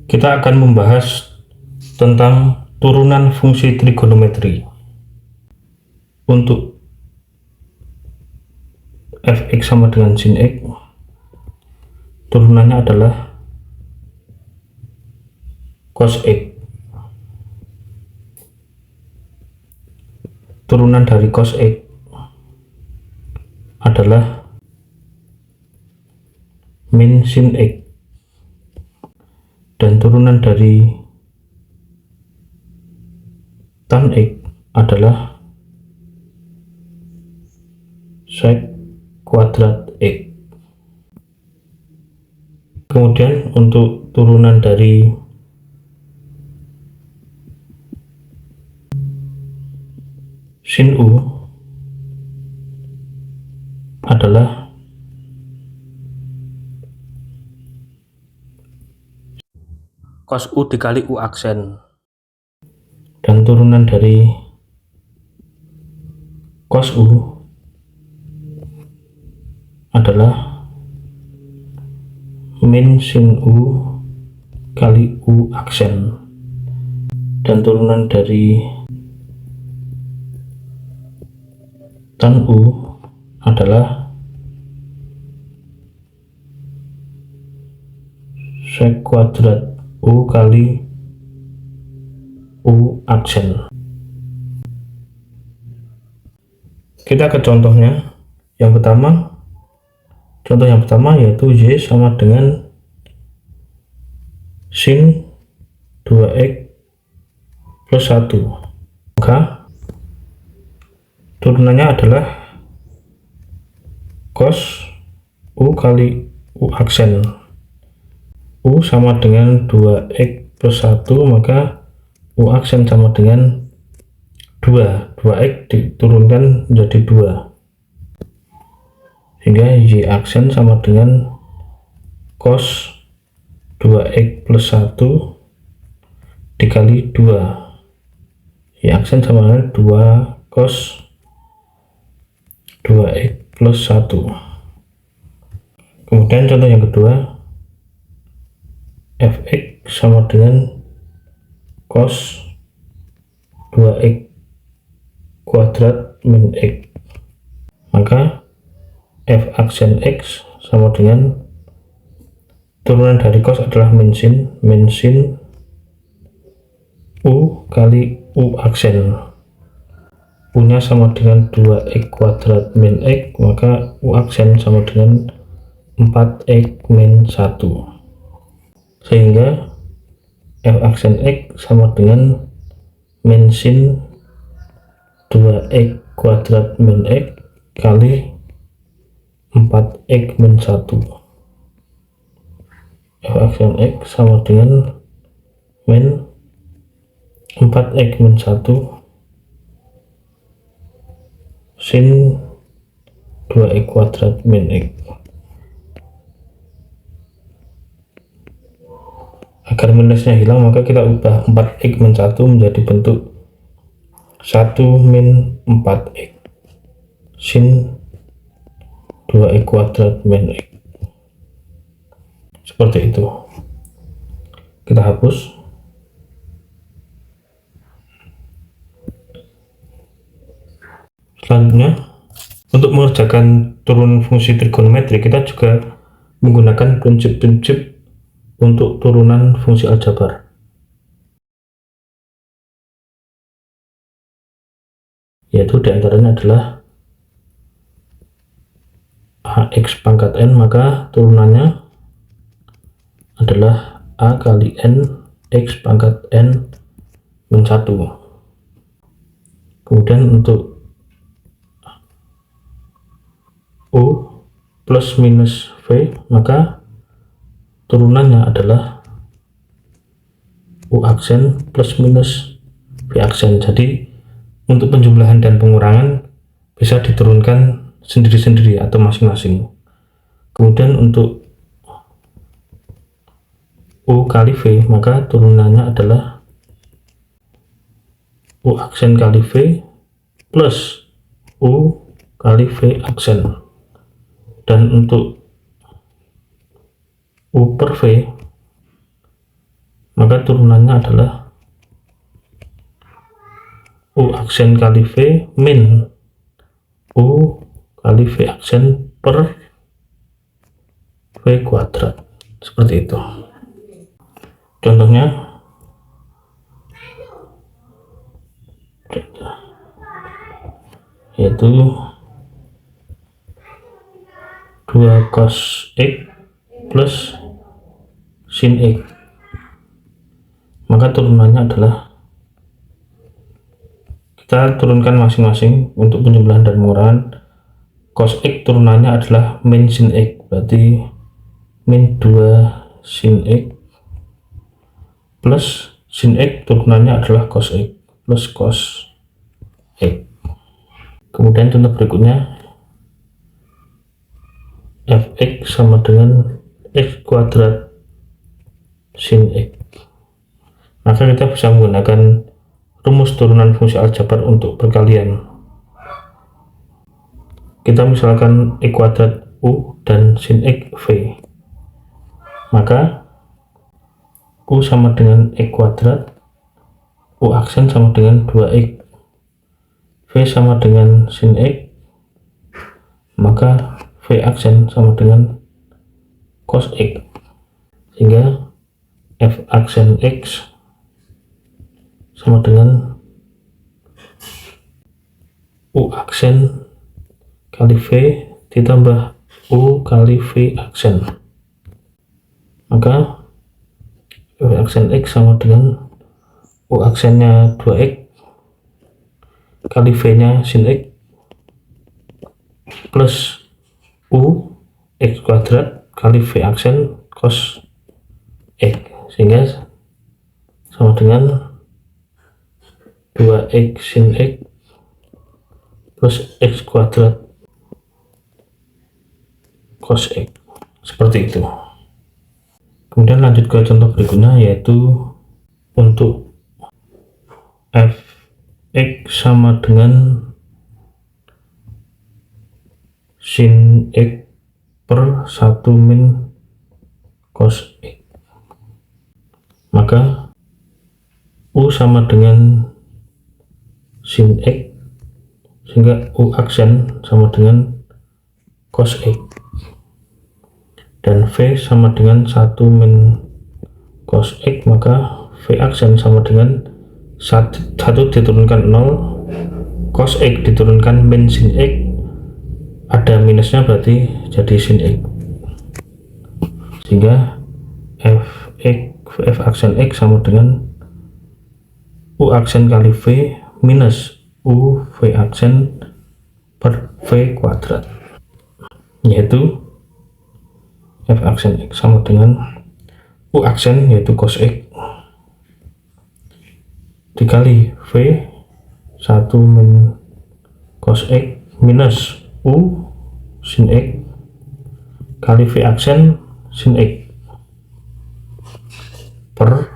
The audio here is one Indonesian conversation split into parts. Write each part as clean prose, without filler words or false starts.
Kita akan membahas tentang turunan fungsi trigonometri. Untuk fx sama dengan sin x, turunannya adalah cos x. Turunan dari cos x adalah min sin x. Dan turunan dari tan x adalah sec kuadrat x. Kemudian untuk turunan dari sin u adalah cos u dikali u aksen. Dan turunan dari cos u adalah min sin u kali u aksen. Dan turunan dari tan u adalah sec kuadrat u kali u aksen. Kita ke contohnya. Contoh yang pertama yaitu y sama dengan sin 2x plus 1. Maka turunannya adalah cos u kali u aksen. U sama dengan 2x plus 1, maka u aksen sama dengan 2. 2x diturunkan menjadi 2. Sehingga y aksen sama dengan cos 2x plus 1 dikali 2. Y aksen sama dengan 2 cos 2x plus 1. Kemudian contoh yang kedua, fx sama dengan cos 2x kuadrat min x. Maka f aksen x sama dengan turunan dari cos adalah min sin u kali u aksen. U nya sama dengan 2x kuadrat min x, maka u aksen sama dengan 4x min 1. Sehingga f aksen x sama dengan min sin 2x kuadrat min x kali 4x min 1. F aksen x sama dengan min 4x min 1 sin 2x kuadrat min x. Agar minusnya hilang, maka kita ubah 4x min 1 menjadi bentuk 1 min 4x sin 2x kuadrat min x. Seperti itu. Kita hapus. Selanjutnya, untuk mengerjakan turunan fungsi trigonometri, kita juga menggunakan prinsip-prinsip untuk turunan fungsi aljabar, yaitu diantaranya adalah ax pangkat n, maka turunannya adalah a kali n x pangkat n min 1. Kemudian untuk u plus minus v, maka turunannya adalah u aksen plus minus v aksen. Jadi untuk penjumlahan dan pengurangan bisa diturunkan sendiri-sendiri atau masing-masing. Kemudian untuk u kali v, maka turunannya adalah u aksen kali v plus u kali v aksen. Dan untuk u per v, maka turunannya adalah U aksen kali V min U kali V aksen per V kuadrat, seperti itu. Contohnya yaitu 2 cos X plus sin X, maka turunannya adalah, kita turunkan masing-masing untuk penjumlahan dan pengurangan. Cos X turunannya adalah min sin X, berarti min 2 sin X plus sin X turunannya adalah cos X plus cos X. Kemudian contoh berikutnya, fx sama dengan x kuadrat sin X, maka kita bisa menggunakan rumus turunan fungsi aljabar untuk perkalian. Kita misalkan X kuadrat U dan sin X V, maka U sama dengan X kuadrat, U aksen sama dengan 2X, V sama dengan sin X, maka V aksen sama dengan cos X, sehingga F aksen X sama dengan U aksen kali V ditambah U kali V aksen, maka V aksen X sama dengan U aksennya 2X kali V nya sin X plus U X kuadrat kali V aksen cos X, sehingga sama dengan 2X sin X plus X kuadrat cos X, seperti itu. Kemudian lanjut ke contoh berikutnya, yaitu untuk fx sama dengan sin X per 1 min cos X, maka U sama dengan sin X, sehingga U aksen sama dengan cos X, dan V sama dengan 1 min cos X, maka V aksen sama dengan 1 diturunkan 0, cos X diturunkan min sin X, ada minusnya berarti jadi sin X, sehingga F aksen X sama dengan U aksen kali V minus U V aksen per V kuadrat, yaitu F aksen X sama dengan U aksen yaitu cos X dikali V 1 min cos X minus U sin X kali V aksen sin X per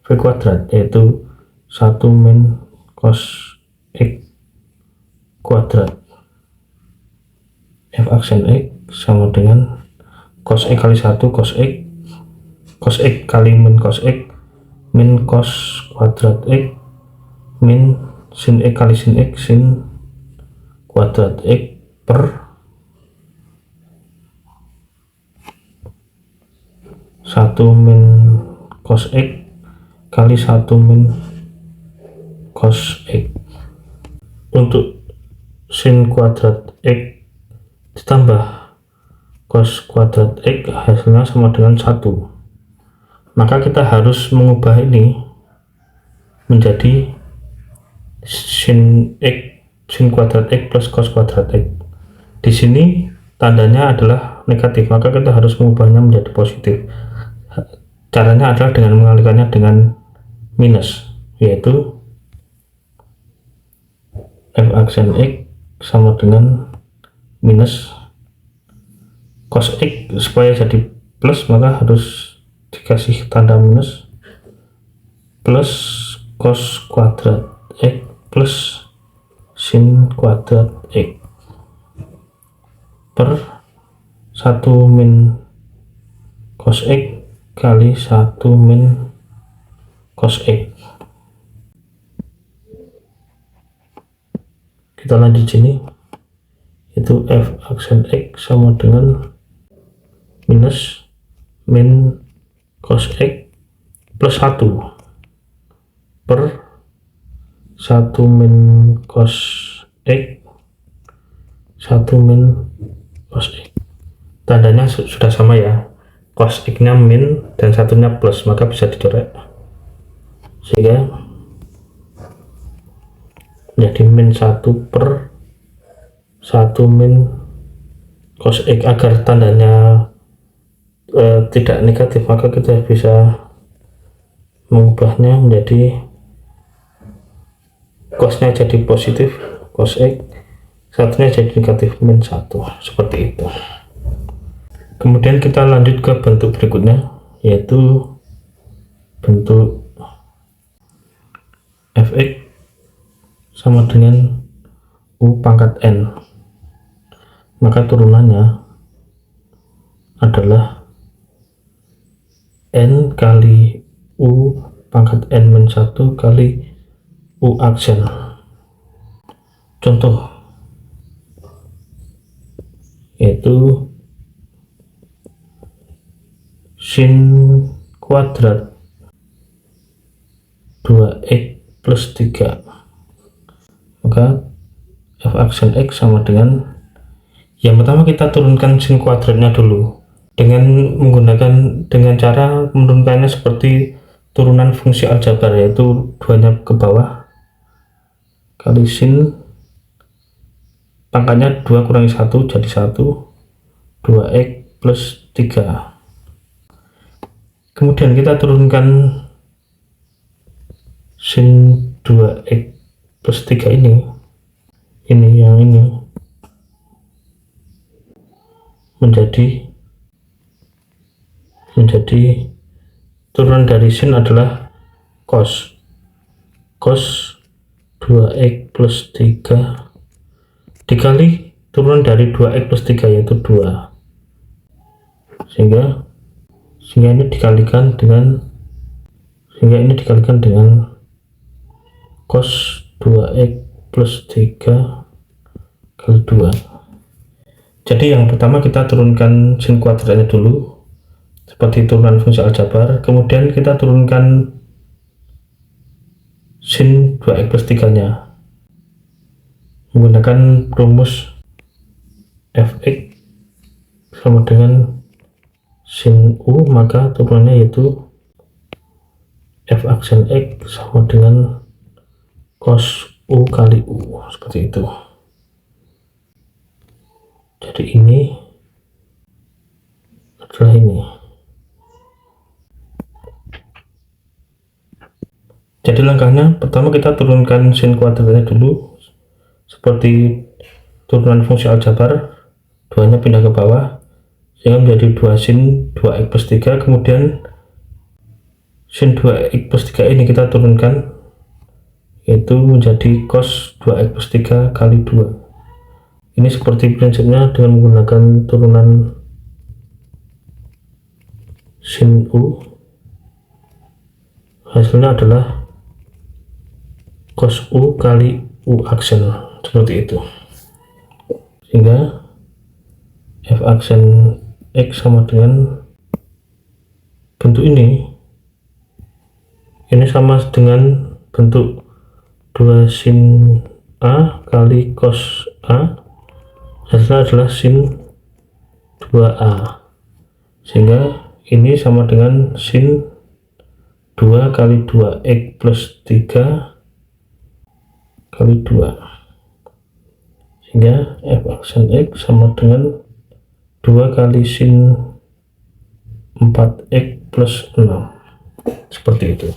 V kuadrat, yaitu 1 min cos X kuadrat F aksen X sama dengan cos X kali 1 cos X kali min cos X min cos kuadrat X min sin X kali sin X sin kuadrat X per 1 min cos X kali 1 min cos X. Untuk sin kuadrat X ditambah cos kuadrat X hasilnya sama dengan 1, maka kita harus mengubah ini menjadi sin kuadrat X plus cos kuadrat X. Di sini tandanya adalah negatif, maka kita harus mengubahnya menjadi positif. Caranya adalah dengan mengalihkannya dengan minus, yaitu F aksen X sama dengan minus cos X, supaya jadi plus maka harus dikasih tanda minus, plus cos kuadrat X plus sin kuadrat X per 1 min cos X kali 1 min cos X. Kita lanjut sini, itu f aksen X sama dengan minus min cos X plus 1 per 1 min cos X 1 min cos X. Tandanya sudah sama ya, cos X nya min dan satunya plus, maka bisa dicoret sehingga menjadi min 1 per 1 min cos X. Agar tandanya tidak negatif, maka kita bisa mengubahnya menjadi cosnya jadi positif cos X, satunya jadi negatif min 1, seperti itu. Kemudian kita lanjut ke bentuk berikutnya, yaitu bentuk fx sama dengan u pangkat n. Maka turunannya adalah n kali u pangkat n min 1 kali u aksen. Contoh yaitu sin kuadrat 2x plus 3, maka f aksen X sama dengan, yang pertama kita turunkan sin kuadratnya dulu dengan cara menurunkannya seperti turunan fungsi aljabar, yaitu 2-nya ke bawah kali sin pangkatnya 2 kurangi 1 jadi 1, 2x plus 3. Kemudian kita turunkan sin 2x plus 3 ini menjadi turunan dari sin adalah cos 2x plus 3 dikali turunan dari 2x plus 3 yaitu 2, sehingga ini dikalikan dengan cos 2x plus 3 kali 2. Jadi yang pertama kita turunkan sin kuadratnya dulu seperti turunan fungsi aljabar, kemudian kita turunkan sin 2x plus 3 nya menggunakan rumus fx sama dengan sin u, maka turunannya yaitu f aksen X sama dengan cos u kali u, seperti itu. Jadi ini adalah ini. Jadi langkahnya pertama kita turunkan sin kuadratnya dulu seperti turunan fungsi aljabar, 2-nya pindah ke bawah sehingga menjadi 2 sin 2x plus 3, kemudian sin 2x plus 3 ini kita turunkan yaitu menjadi cos 2x plus 3 kali 2. Ini seperti prinsipnya dengan menggunakan turunan sin u, hasilnya adalah cos u kali u aksen, seperti itu. Sehingga f aksen X sama dengan bentuk ini sama dengan bentuk 2 sin A kali cos A, hasilnya adalah sin 2A, sehingga ini sama dengan sin 2 kali 2x plus 3 kali 2, sehingga f aksen X sama dengan 2 kali sin 4x plus 6, seperti itu.